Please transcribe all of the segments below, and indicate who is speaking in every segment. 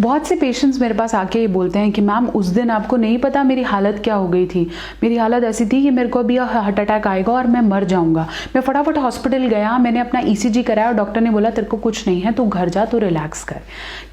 Speaker 1: बहुत से पेशेंट्स मेरे पास आके ये बोलते हैं कि मैम उस दिन आपको नहीं पता मेरी हालत क्या हो गई थी। मेरी हालत ऐसी थी कि मेरे को अभी हार्ट अटैक आएगा और मैं मर जाऊंगा। मैं फटाफट हॉस्पिटल गया, मैंने अपना ईसीजी कराया और डॉक्टर ने बोला तेरे को कुछ नहीं है, तू घर जा, तू रिलैक्स कर।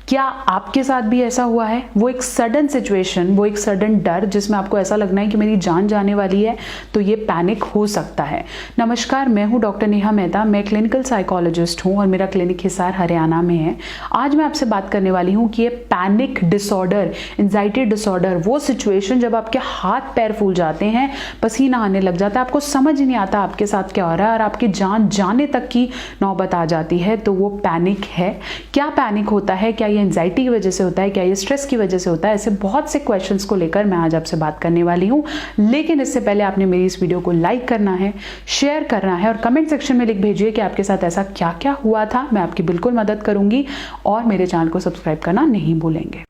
Speaker 1: क्या आपके साथ भी ऐसा हुआ है? वो एक सडन सिचुएशन, वो एक सडन डर जिसमें आपको ऐसा लगना है कि मेरी जान जाने वाली है, तो ये पैनिक हो सकता है। नमस्कार, मैं हूं डॉक्टर नेहा मेहता। मैं क्लिनिकल साइकोलॉजिस्ट हूं और मेरा क्लिनिक हिसार हरियाणा में है। आज मैं आपसे बात करने वाली हूं कि ये पैनिक डिसऑर्डर, एंजाइटी डिसऑर्डर, वो सिचुएशन जब आपके हाथ पैर फूल जाते हैं, पसीना आने लग जाता है, आपको समझ ही नहीं आता आपके साथ क्या हो रहा है और आपकी जान जाने तक की नौबत आ जाती है, तो वो पैनिक है। क्या पैनिक होता है? क्या एंजाइटी की वजह से होता है? क्या ये स्ट्रेस की वजह से होता है? ऐसे बहुत से क्वेश्चंस को लेकर मैं आज आपसे बात करने वाली हूं। लेकिन इससे पहले आपने मेरी इस वीडियो को लाइक करना है, शेयर करना है और कमेंट सेक्शन में लिख भेजिए कि आपके साथ ऐसा क्या क्या हुआ था। मैं आपकी बिल्कुल मदद करूंगी और मेरे चैनल को सब्सक्राइब करना नहीं भूलेंगे।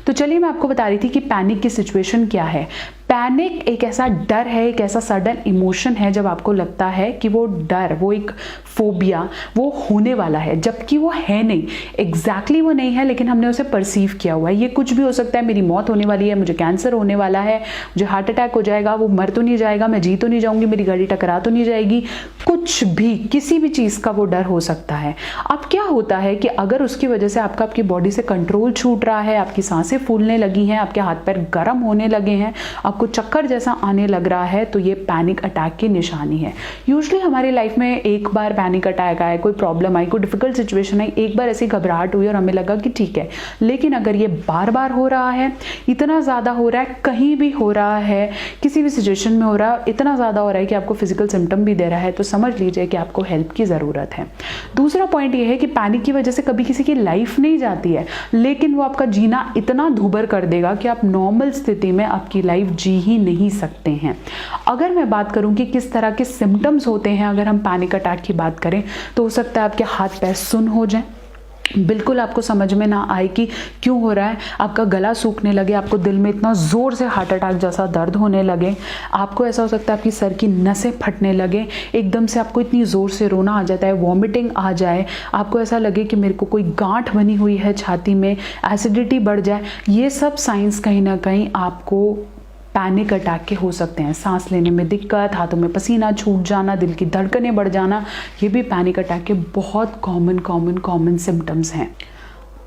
Speaker 1: तो चलिए, मैं आपको बता रही थी कि पैनिक की सिचुएशन क्या है। पैनिक एक ऐसा डर है, एक ऐसा सडन इमोशन है जब आपको लगता है कि वो डर, वो एक फोबिया, वो होने वाला है, जबकि वो है नहीं। एग्जैक्टली वो नहीं है, लेकिन हमने उसे परसीव किया हुआ है। ये कुछ भी हो सकता है, मेरी मौत होने वाली है, मुझे कैंसर होने वाला है, मुझे हार्ट अटैक हो जाएगा, वो मर तो नहीं जाएगा, मैं जी तो नहीं जाऊंगी, मेरी गाड़ी टकरा तो नहीं जाएगी, कुछ भी, किसी भी चीज का वो डर हो सकता है। अब क्या होता है कि अगर उसकी वजह से आपकी बॉडी से कंट्रोल छूट रहा है, आपकी सांसें फूलने लगी हैं, आपके हाथ पैर गर्म होने लगे हैं, आपको चक्कर जैसा आने लग रहा है, तो ये पैनिक अटैक की निशानी है। यूजुअली हमारी लाइफ में एक बार पैनिक अटैक आया, कोई प्रॉब्लम आई, कोई डिफिकल्ट सिचुएशन आई, एक बार ऐसी घबराहट हुई और हमें लगा कि ठीक है। लेकिन अगर ये बार बार हो रहा है, इतना ज्यादा हो रहा है, कहीं भी हो रहा है, किसी भी सिचुएशन में हो रहा है, इतना ज्यादा हो रहा है कि आपको फिजिकल सिम्टम भी दे रहा है, तो समझ लीजिए कि आपको हेल्प की जरूरत है। दूसरा पॉइंट ये है कि पैनिक की वजह से कभी किसी की लाइफ नहीं जाती है, लेकिन वो आपका जीना इतना दूभर कर देगा कि आप नॉर्मल स्थिति में आपकी लाइफ जी ही नहीं सकते हैं। अगर मैं बात करूं कि किस तरह के सिम्टम्स होते हैं अगर हम पैनिक अटैक की बात करें, तो हो सकता है आपके हाथ पैर सुन्न हो जाएं, बिल्कुल आपको समझ में ना आए कि क्यों हो रहा है, आपका गला सूखने लगे, आपको दिल में इतना जोर से हार्ट अटैक जैसा दर्द होने लगे, आपको ऐसा हो सकता है आपकी सर की नसें फटने लगे, एकदम से आपको इतनी जोर से रोना आ जाता है, वॉमिटिंग आ जाए, आपको ऐसा लगे कि मेरे को कोई गांठ बनी हुई है छाती में, एसिडिटी बढ़ जाए। ये सब साइंस कहीं ना कहीं आपको पैनिक अटैक के हो सकते हैं। सांस लेने में दिक्कत, हाथों में पसीना छूट जाना, दिल की धड़कनें बढ़ जाना, ये भी पैनिक अटैक के बहुत कॉमन सिम्टम्स हैं।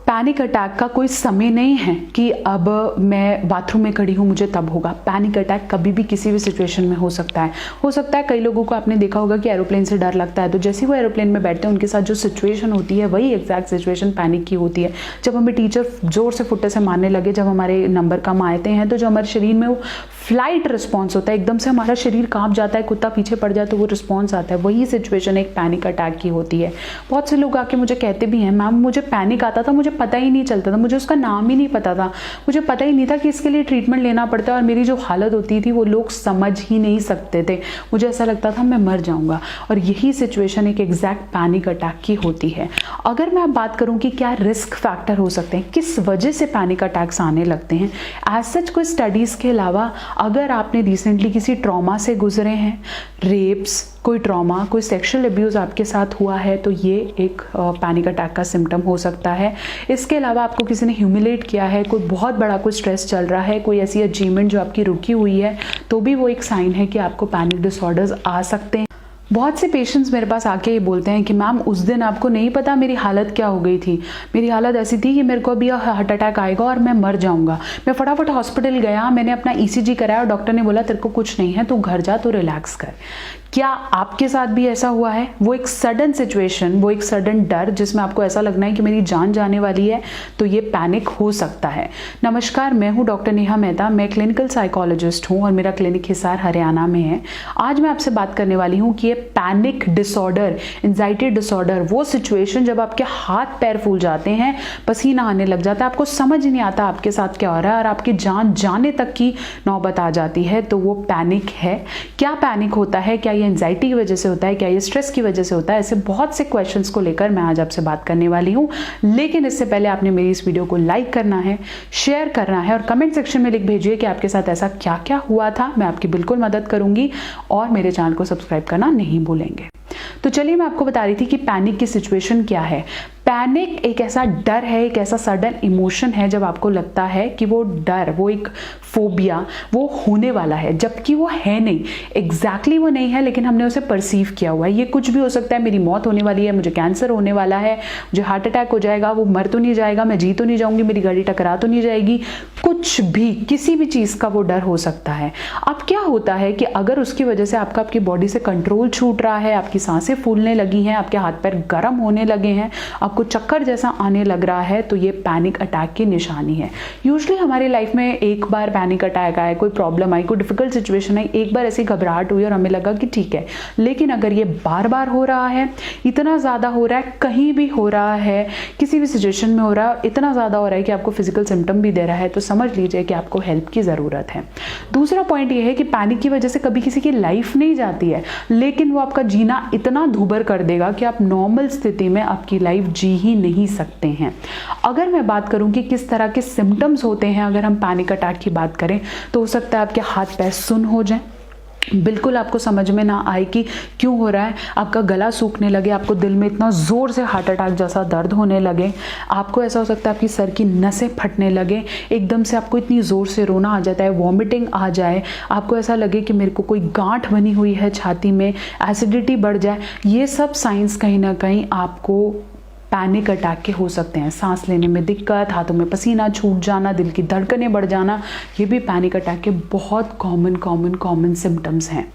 Speaker 1: पैनिक अटैक का कोई समय नहीं है कि अब मैं बाथरूम में खड़ी हूँ मुझे तब होगा। पैनिक अटैक कभी भी किसी भी सिचुएशन में हो सकता है। कई लोगों को आपने देखा होगा कि एरोप्लेन से डर लगता है, तो जैसे वो एरोप्लेन में बैठते हैं उनके साथ जो सिचुएशन होती है वही एग्जैक्ट सिचुएशन पैनिक की होती है। जब हमें टीचर जोर से फुट्टे से मारने लगे, जब हमारे नंबर कम आते हैं, तो जो हमारे शरीर में वो फ्लाइट रिस्पॉन्स होता है, एकदम से हमारा शरीर कांप जाता है, कुत्ता पीछे पड़ जाए तो वो रिस्पॉन्स आता है, वही सिचुएशन एक पैनिक अटैक की होती है। बहुत से लोग आके मुझे कहते भी हैं, मैम मुझे पैनिक आता था, मुझे पता ही नहीं चलता था, मुझे उसका नाम ही नहीं पता था, मुझे पता ही नहीं था कि इसके लिए ट्रीटमेंट लेना पड़ता है और मेरी जो हालत होती थी वो लोग समझ ही नहीं सकते थे, मुझे ऐसा लगता था मैं मर जाऊंगा। और यही सिचुएशन एक एग्जैक्ट पैनिक अटैक की होती है। अगर मैं अब बात करूं कि क्या रिस्क फैक्टर हो सकते हैं, किस वजह से पैनिक अटैक्स आने लगते हैं, एज सच कोई स्टडीज के अलावा अगर आपने रिसेंटली किसी ट्रॉमा से गुजरे हैं, रेप्स, कोई ट्रॉमा, कोई सेक्सुअल अब्यूज़ आपके साथ हुआ है, तो ये एक पैनिक अटैक का सिम्टम हो सकता है। इसके अलावा आपको किसी ने ह्यूमिलेट किया है, कोई बहुत बड़ा कोई स्ट्रेस चल रहा है, कोई ऐसी अचीवमेंट जो आपकी रुकी हुई है, तो भी वो एक साइन है कि आपको पैनिक डिसऑर्डर्स आ सकते हैं। बहुत से पेशेंट्स मेरे पास आके ये बोलते हैं कि मैम उस दिन आपको नहीं पता मेरी हालत क्या हो गई थी। मेरी हालत ऐसी थी कि मेरे को अभी हार्ट अटैक आएगा और मैं मर जाऊंगा। मैं फटाफट हॉस्पिटल गया, मैंने अपना ईसीजी कराया और डॉक्टर ने बोला तेरे को कुछ नहीं है, तू घर जा, तू रिलैक्स कर। क्या आपके साथ भी ऐसा हुआ है? वो एक सडन सिचुएशन, वो एक सडन डर जिसमें आपको ऐसा लगना है कि मेरी जान जाने वाली है, तो ये पैनिक हो सकता है। नमस्कार, मैं हूं डॉक्टर नेहा मेहता। मैं क्लिनिकल साइकोलॉजिस्ट हूं और मेरा क्लिनिक हिसार हरियाणा में है। आज मैं आपसे बात करने वाली हूं कि ये पैनिक डिसऑर्डर, एंजाइटी डिसऑर्डर, वो सिचुएशन जब आपके हाथ पैर फूल जाते हैं, पसीना आने लग जाता है, आपको समझ नहीं आता आपके साथ क्या हो रहा है और आपकी जान जाने तक की नौबत आ जाती है, तो वो पैनिक है। क्या पैनिक होता है? क्या ये एंजाइटी की वजह से होता है? क्या ये स्ट्रेस की वजह से होता है? ऐसे बहुत से क्वेश्चंस को लेकर मैं आज आपसे बात करने वाली हूं। लेकिन इससे पहले आपने मेरी इस वीडियो को लाइक करना है, शेयर करना है और कमेंट सेक्शन में लिख भेजिए कि आपके साथ ऐसा क्या क्या हुआ था। मैं आपकी बिल्कुल मदद करूंगी और मेरे चैनल को सब्सक्राइब करना नहीं भूलेंगे। तो चलिए, मैं आपको बता रही थी कि पैनिक की सिचुएशन क्या है। पैनिक एक ऐसा डर है, एक ऐसा सडन इमोशन है जब आपको लगता है कि वो डर, वो एक फोबिया, वो होने वाला है, जबकि वो है नहीं, एग्जैक्टली वो नहीं है, लेकिन हमने उसे परसीव किया हुआ है। ये कुछ भी हो सकता है, मेरी मौत होने वाली है, मुझे कैंसर होने वाला है, मुझे हार्ट अटैक हो जाएगा, वो मर तो नहीं जाएगा, मैं जी तो नहीं जाऊंगी, मेरी गाड़ी टकरा तो नहीं जाएगी, कुछ भी, किसी भी चीज का वो डर हो सकता है। अब क्या होता है कि अगर उसकी वजह से आपकी बॉडी से कंट्रोल छूट रहा है, आपकी सांसें फूलने लगी हैं, आपके हाथ पैर गर्म होने लगे हैं, आपको चक्कर जैसा आने लग रहा है, तो ये पैनिक अटैक की निशानी है। यूजुअली हमारी लाइफ में एक बार पैनिक अटैक आए, कोई प्रॉब्लम आई, कोई डिफिकल्ट सिचुएशन आई, एक बार ऐसी घबराहट हुई और हमें लगा कि ठीक है। लेकिन अगर ये बार बार हो रहा है, इतना ज़्यादा हो रहा है, कहीं भी हो रहा है, किसी भी सिचुएशन में हो रहा है, इतना ज़्यादा हो रहा है कि आपको फिजिकल सिम्टम भी दे रहा है, तो समझ लीजिए कि आपको हेल्प की ज़रूरत है। दूसरा पॉइंट ये है कि पैनिक की वजह से कभी किसी की लाइफ नहीं जाती है, लेकिन वो आपका जीना इतना दूभर कर देगा कि आप नॉर्मल स्थिति में आपकी लाइफ जी ही नहीं सकते हैं। अगर मैं बात करूं कि किस तरह के सिम्टम्स होते हैं, अगर हम पैनिक अटैक की बात करें, तो हो सकता है आपके हाथ पैर सुन्न हो जाएं, बिल्कुल आपको समझ में ना आए कि क्यों हो रहा है, आपका गला सूखने लगे, आपको दिल में इतना ज़ोर से हार्ट अटैक जैसा दर्द होने लगे, आपको ऐसा हो सकता है आपकी सर की नसें फटने लगे, एकदम से आपको इतनी ज़ोर से रोना आ जाता है, वॉमिटिंग आ जाए, आपको ऐसा लगे कि मेरे को कोई गांठ बनी हुई है छाती में, एसिडिटी बढ़ जाए। ये सब साइंस कहीं ना कहीं आपको पैनिक अटैक के हो सकते हैं। सांस लेने में दिक्कत, हाथों में पसीना छूट जाना, दिल की धड़कनें बढ़ जाना, ये भी पैनिक अटैक के बहुत कॉमन सिम्टम्स हैं।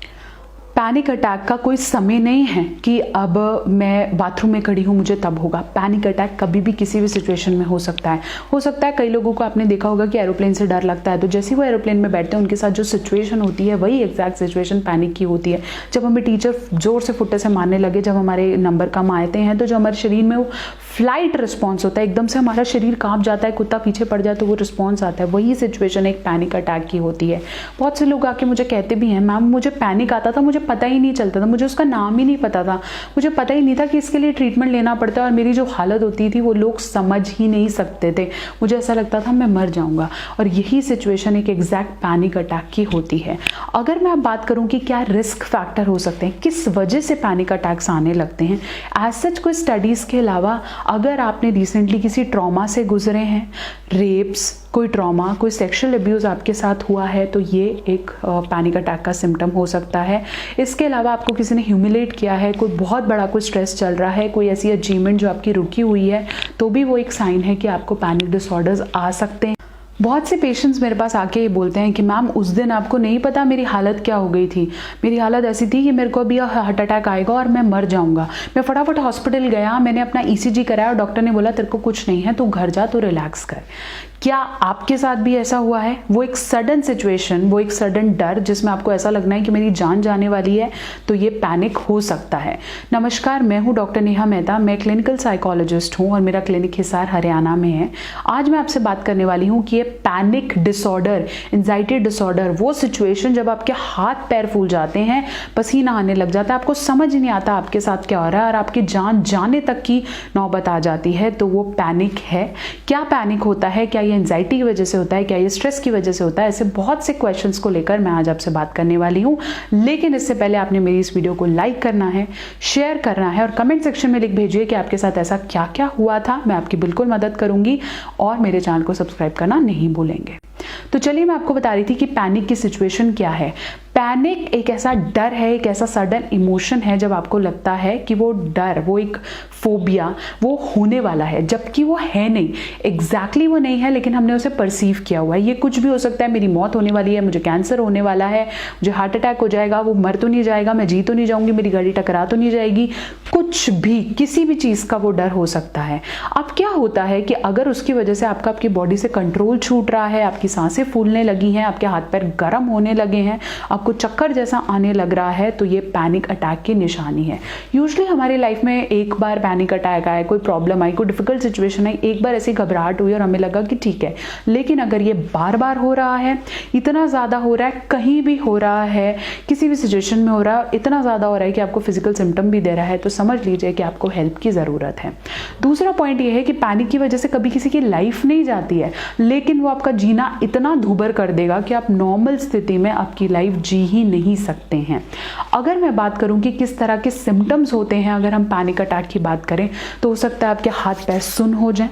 Speaker 1: पैनिक अटैक का कोई समय नहीं है कि अब मैं बाथरूम में खड़ी हूँ मुझे तब होगा। पैनिक अटैक कभी भी किसी भी सिचुएशन में हो सकता है। कई लोगों को आपने देखा होगा कि एरोप्लेन से डर लगता है, तो जैसे ही वो एरोप्लेन में बैठते हैं उनके साथ जो सिचुएशन होती है वही एग्जैक्ट सिचुएशन पैनिक की होती है। जब हमें टीचर जोर से फुट्टे से मारने लगे, जब हमारे नंबर कम आते हैं, तो जो हमारे शरीर में वो फ्लाइट रिस्पॉन्स होता है, एकदम से हमारा शरीर कांप जाता है, कुत्ता पीछे पड़ जाए तो वो रिस्पॉन्स आता है, वही सिचुएशन एक पैनिक अटैक की होती है। बहुत से लोग आके मुझे कहते भी हैं, मैम मुझे पैनिक आता था, मुझे पता ही नहीं चलता था, मुझे उसका नाम ही नहीं पता था, मुझे पता ही नहीं था कि इसके लिए ट्रीटमेंट लेना पड़ता है, और मेरी जो हालत होती थी वो लोग समझ ही नहीं सकते थे, मुझे ऐसा लगता था मैं मर जाऊंगा। और यही सिचुएशन एक एग्जैक्ट पैनिक अटैक की होती है। अगर मैं अब बात करूं कि क्या रिस्क फैक्टर हो सकते हैं, किस वजह से पैनिक अटैक्स आने लगते हैं, एज सच कोई स्टडीज के अलावा अगर आपने रिसेंटली किसी ट्रॉमा से गुजरे हैं, रेप्स, कोई ट्रॉमा, कोई सेक्सुअल अब्यूज़ आपके साथ हुआ है, तो ये एक पैनिक अटैक का सिम्टम हो सकता है। इसके अलावा आपको किसी ने ह्यूमिलेट किया है, कोई बहुत बड़ा कोई स्ट्रेस चल रहा है, कोई ऐसी अचीवमेंट जो आपकी रुकी हुई है, तो भी वो एक साइन है कि आपको पैनिक डिसऑर्डर्स आ सकते हैं। बहुत से पेशेंट्स मेरे पास आके ये बोलते हैं कि मैम उस दिन आपको नहीं पता मेरी हालत क्या हो गई थी, मेरी हालत ऐसी थी कि मेरे को अभी हार्ट अटैक आएगा और मैं मर जाऊंगा। मैं फटाफट हॉस्पिटल गया, मैंने अपना ECG कराया और डॉक्टर ने बोला तेरे को कुछ नहीं है, तू घर जा, तो रिलैक्स कर। क्या आपके साथ भी ऐसा हुआ है? वो एक सडन सिचुएशन, वो एक सडन डर जिसमें आपको ऐसा लगना है कि मेरी जान जाने वाली है, तो ये पैनिक हो सकता है। नमस्कार, मैं हूँ डॉक्टर नेहा मेहता, मैं क्लिनिकल साइकोलॉजिस्ट हूँ और मेरा क्लिनिक हिसार हरियाणा में है। आज मैं आपसे बात करने वाली हूँ कि ये पैनिक डिसऑर्डर, एंजाइटी डिसऑर्डर, वो सिचुएशन जब आपके हाथ पैर फूल जाते हैं, पसीना आने लग जाता है, आपको समझ नहीं आता आपके साथ क्या हो रहा है और आपकी जान जाने तक की नौबत आ जाती है, तो वो पैनिक है। क्या पैनिक होता है? क्या ये एंजाइटी की वजह से होता है? क्या ये स्ट्रेस की वजह से होता है? ऐसे बहुत से क्वेश्चंस को लेकर मैं आज आपसे बात करने वाली हूँ। लेकिन इससे पहले आपने मेरी इस वीडियो को लाइक करना है, शेयर करना है और कमेंट सेक्शन में लिख भेजिए कि आपके साथ ऐसा क्या क्या हुआ था। मैं आपकी बिल्कुल मदद करूंगी और मेरे चैनल को सब्सक्राइब करना नहीं भूलेंगे। तो चलिए, मैं आपको बता रही थी कि पैनिक की सिचुएशन क्या है। पैनिक एक ऐसा डर है, एक ऐसा सडन इमोशन है जब आपको लगता है कि वो डर, वो एक फोबिया, वो होने वाला है, जबकि वो है नहीं, एग्जैक्टली वो नहीं है, लेकिन हमने उसे परसीव किया हुआ है। ये कुछ भी हो सकता है, मेरी मौत होने वाली है, मुझे कैंसर होने वाला है, मुझे हार्ट अटैक हो जाएगा, वो मर तो नहीं जाएगा, मैं जी तो नहीं जाऊंगी, मेरी गाड़ी टकरा तो नहीं जाएगी, कुछ भी, किसी भी चीज का वो डर हो सकता है। अब क्या होता है कि अगर उसकी वजह से आपकी बॉडी से कंट्रोल छूट रहा है, आपकी सांसें फूलने लगी हैं, आपके हाथ पैर गर्म होने लगे हैं, आपको चक्कर जैसा आने लग रहा है, तो ये पैनिक अटैक की निशानी है। यूजुअली हमारी लाइफ में एक बार पैनिक अटैक आए, कोई प्रॉब्लम आई, कोई डिफिकल्ट सिचुएशन आई, एक बार ऐसी घबराहट हुई और हमें लगा कि ठीक है। लेकिन अगर ये बार बार हो रहा है, इतना ज्यादा हो रहा है, कहीं भी हो रहा है, किसी भी सिचुएशन में हो रहा है, इतना ज्यादा हो रहा है कि आपको फिजिकल सिम्टम भी दे रहा है, तो समझ लीजिए कि आपको हेल्प की जरूरत है। दूसरा पॉइंट ये है कि पैनिक की वजह से कभी किसी की लाइफ नहीं जाती है, लेकिन वो आपका जीना इतना दूभर कर देगा कि आप नॉर्मल स्थिति में आपकी लाइफ जी ही नहीं सकते हैं। अगर मैं बात करूं कि किस तरह के सिम्टम्स होते हैं अगर हम पैनिक अटैक की बात करें, तो हो सकता है आपके हाथ पैर सुन्न हो जाएं,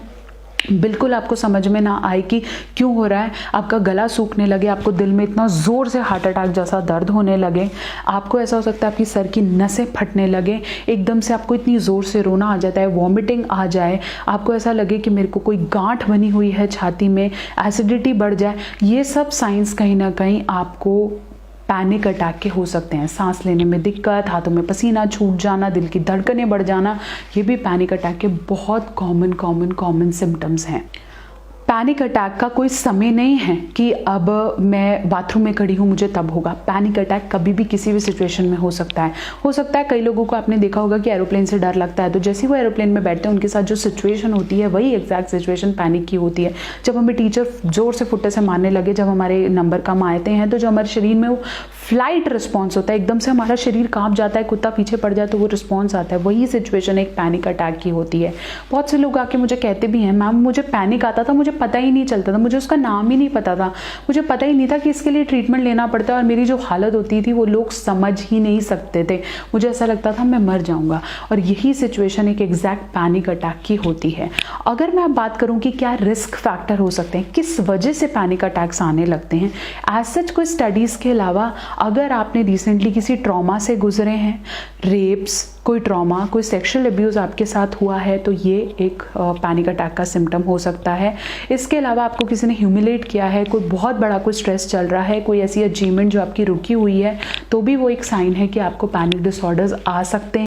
Speaker 1: बिल्कुल आपको समझ में ना आए कि क्यों हो रहा है, आपका गला सूखने लगे, आपको दिल में इतना ज़ोर से हार्ट अटैक जैसा दर्द होने लगे, आपको ऐसा हो सकता है आपकी सर की नसें फटने लगे, एकदम से आपको इतनी ज़ोर से रोना आ जाता है, वॉमिटिंग आ जाए, आपको ऐसा लगे कि मेरे को कोई गांठ बनी हुई है छाती में, एसिडिटी बढ़ जाए। ये सब साइंस कहीं ना कहीं आपको पैनिक अटैक के हो सकते हैं। सांस लेने में दिक्कत, हाथों में पसीना छूट जाना, दिल की धड़कनें बढ़ जाना, ये भी पैनिक अटैक के बहुत कॉमन सिम्टम्स हैं। पैनिक अटैक का कोई समय नहीं है कि अब मैं बाथरूम में खड़ी हूँ मुझे तब होगा। पैनिक अटैक कभी भी किसी भी सिचुएशन में हो सकता है। कई लोगों को आपने देखा होगा कि एरोप्लेन से डर लगता है, तो जैसे ही वो एरोप्लेन में बैठते हैं उनके साथ जो सिचुएशन होती है वही एग्जैक्ट सिचुएशन पैनिक की होती है। जब हमें टीचर जोर से फुट्टे से मारने लगे, जब हमारे नंबर कम आते हैं, तो जो हमारे शरीर में वो फ्लाइट रिस्पॉन्स होता है, एकदम से हमारा शरीर कांप जाता है, कुत्ता पीछे पड़ जाए तो वो रिस्पॉन्स आता है, वही सिचुएशन एक पैनिक अटैक की होती है। बहुत से लोग आके मुझे कहते भी हैं, मैम मुझे पैनिक आता था, मुझे पता ही नहीं चलता था, मुझे उसका नाम ही नहीं पता था, मुझे पता ही नहीं था कि इसके लिए ट्रीटमेंट लेना पड़ता है, और मेरी जो हालत होती थी वो लोग समझ ही नहीं सकते थे, मुझे ऐसा लगता था मैं मर जाऊंगा। और यही सिचुएशन एक एग्जैक्ट पैनिक अटैक की होती है। अगर मैं अब बात करूं कि क्या रिस्क फैक्टर हो सकते हैं, किस वजह से पैनिक अटैक्स आने लगते हैं, एज सच कोई स्टडीज़ के अलावा अगर आपने रिसेंटली किसी ट्रॉमा से गुजरे हैं, रेप्स, कोई ट्रॉमा, कोई सेक्सुअल अब्यूज़ आपके साथ हुआ है, तो ये एक पैनिक अटैक का सिम्टम हो सकता है। इसके अलावा आपको किसी ने ह्यूमिलेट किया है, कोई बहुत बड़ा कोई स्ट्रेस चल रहा है, कोई ऐसी अचीवमेंट जो आपकी रुकी हुई है, तो भी वो एक साइन है कि आपको पैनिक डिसऑर्डर्स आ सकते हैं।